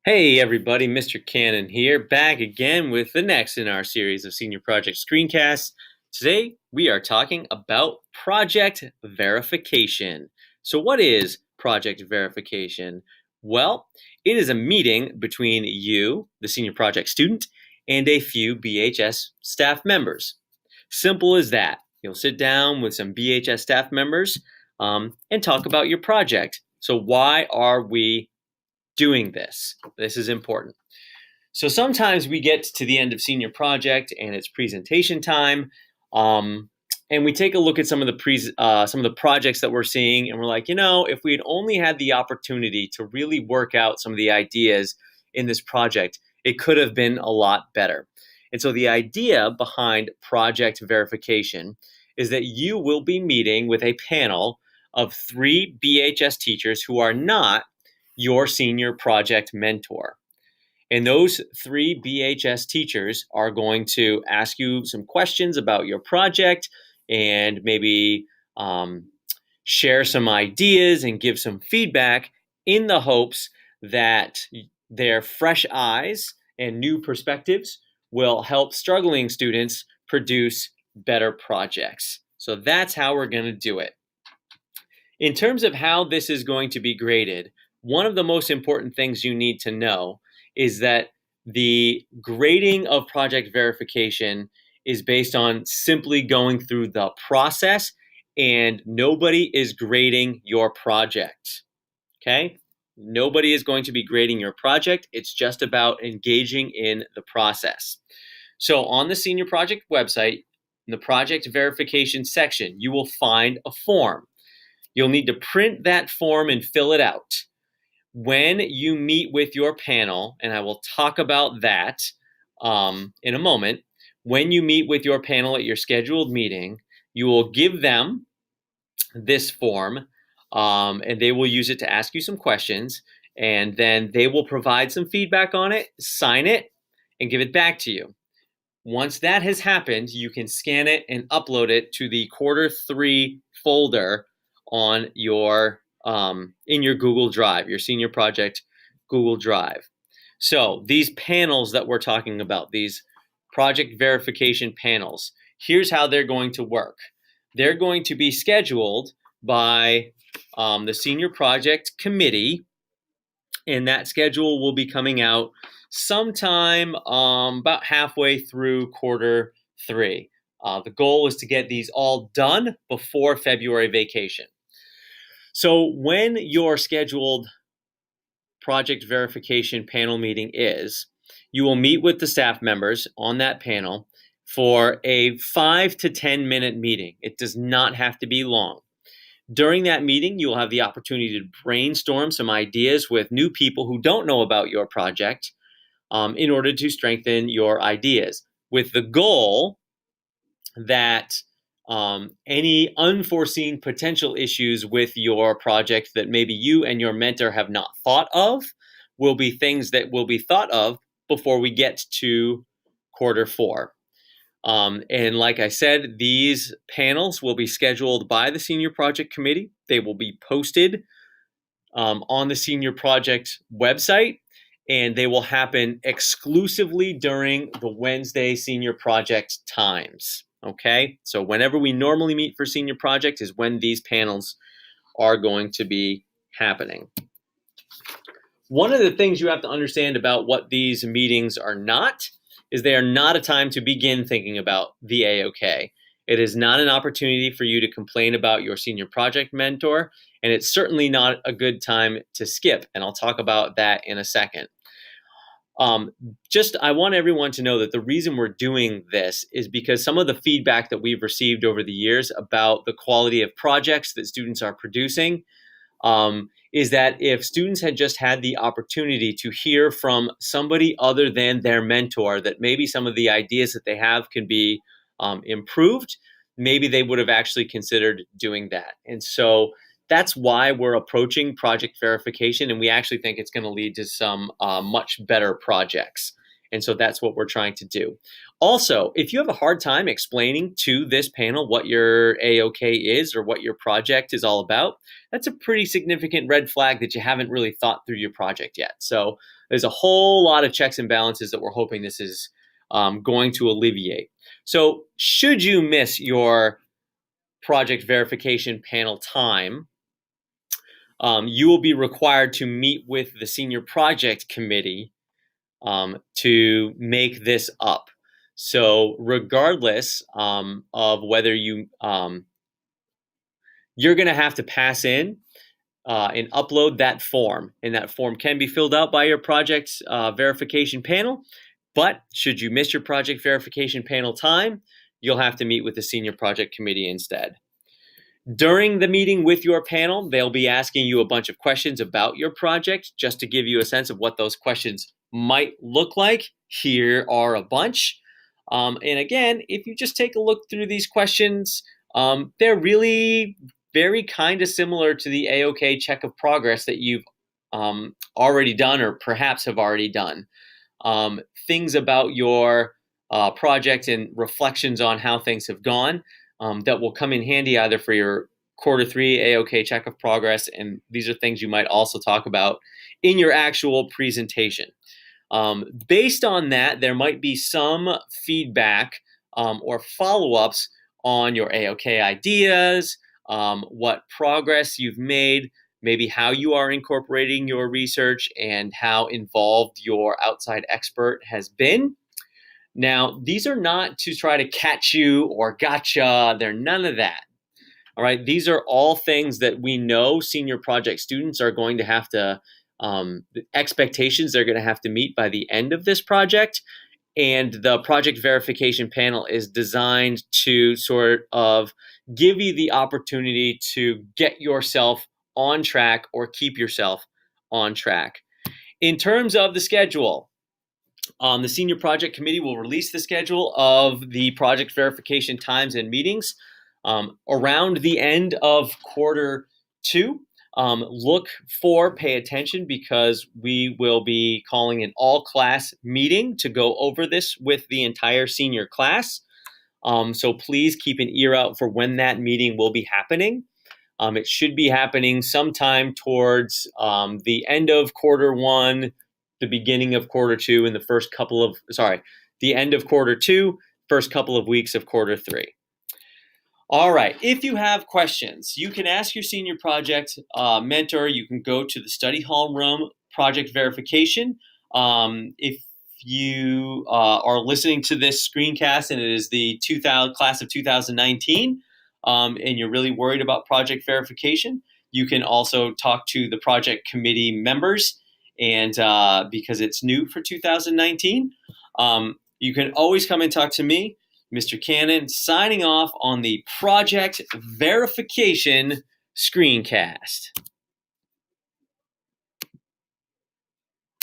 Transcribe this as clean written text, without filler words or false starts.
Hey everybody, Mr. Cannon here, back again with the next in our series of Senior Project Screencasts. Today we are talking about project verification. So what is project verification? Well, it is a meeting between you, the senior project student, and a few BHS staff members. Simple as that. You'll sit down with some BHS staff members and talk about your project. So why are we doing this? This is important. So sometimes we get to the end of senior project and it's presentation time, and we take a look at some of the projects that we're seeing, and we're like, if we had only had the opportunity to really work out some of the ideas in this project, it could have been a lot better. And so the idea behind project verification is that you will be meeting with a panel of 3 BHS teachers who are not your senior project mentor. And those 3 BHS teachers are going to ask you some questions about your project and maybe share some ideas and give some feedback in the hopes that their fresh eyes and new perspectives will help struggling students produce better projects. So that's how we're going to do it. In terms of how this is going to be graded, one of the most important things you need to know is that the grading of project verification is based on simply going through the process, and nobody is grading your project. Okay? Nobody is going to be grading your project. It's just about engaging in the process. So on the senior project website, in the project verification section, you will find a form. You'll need to print that form and fill it out. When you meet with your panel, and I will talk about that in a moment, when you meet with your panel at your scheduled meeting, you will give them this form, and they will use it to ask you some questions, and then they will provide some feedback on it, sign it, and give it back to you. Once that has happened, you can scan it and upload it to the Q3 folder on your in your Google Drive, your senior project Google Drive. So these panels that we're talking about, these project verification panels, here's how they're going to work. They're going to be scheduled by the senior project committee, and that schedule will be coming out sometime about halfway through Q3. The goal is to get these all done before February vacation. So when your scheduled project verification panel meeting is, you will meet with the staff members on that panel for a 5 to 10 minute meeting. It does not have to be long. During that meeting, you will have the opportunity to brainstorm some ideas with new people who don't know about your project in order to strengthen your ideas, with the goal that any unforeseen potential issues with your project that maybe you and your mentor have not thought of will be things that will be thought of before we get to Q4. And like I said, these panels will be scheduled by the senior project committee. They will be posted on the senior project website, and they will happen exclusively during the Wednesday senior project times. Okay, so whenever we normally meet for senior project is when these panels are going to be happening. One of the things you have to understand about what these meetings are not is they are not a time to begin thinking about the AOK. It is not an opportunity for you to complain about your senior project mentor, and it's certainly not a good time to skip, and I'll talk about that in a second. I want everyone to know that the reason we're doing this is because some of the feedback that we've received over the years about the quality of projects that students are producing is that if students had just had the opportunity to hear from somebody other than their mentor, that maybe some of the ideas that they have can be improved, maybe they would have actually considered doing that. And so that's why we're approaching project verification, and we actually think it's going to lead to some much better projects. And so that's what we're trying to do. Also, if you have a hard time explaining to this panel what your AOK is or what your project is all about, that's a pretty significant red flag that you haven't really thought through your project yet. So there's a whole lot of checks and balances that we're hoping this is going to alleviate. So should you miss your project verification panel time, you will be required to meet with the senior project committee to make this up. So regardless of whether you're going to have to pass in and upload that form, and that form can be filled out by your project verification panel. But should you miss your project verification panel time, you'll have to meet with the senior project committee instead. During the meeting with your panel, they'll be asking you a bunch of questions about your project just to give you a sense of what those questions might look like. Here are a bunch. And again, if you just take a look through these questions, they're really very kind of similar to the AOK check of progress that you've already done or perhaps have already done. Things about your project and reflections on how things have gone that will come in handy either for your Q3 AOK check of progress, and these are things you might also talk about in your actual presentation. Based on that, there might be some feedback or follow-ups on your AOK ideas, what progress you've made, maybe how you are incorporating your research, and how involved your outside expert has been. Now, these are not to try to catch you or gotcha. They're none of that. All right. These are all things that we know senior project students are going to have to, expectations they're going to have to meet by the end of this project. And the project verification panel is designed to sort of give you the opportunity to get yourself on track or keep yourself on track. In terms of the schedule, the senior project committee will release the schedule of the project verification times and meetings around the end of Q2. Pay attention because we will be calling an all-class meeting to go over this with the entire senior class. So please keep an ear out for when that meeting will be happening. It should be happening sometime towards the end of Q1, the beginning of Q2, and the end of Q2, first couple of weeks of Q3. All right, if you have questions, you can ask your senior project mentor. You can go to the study hall room project verification. If you are listening to this screencast and it is the class of 2019, and you're really worried about project verification, you can also talk to the project committee members. And because it's new for 2019, you can always come and talk to me, Mr. Cannon, signing off on the project verification screencast.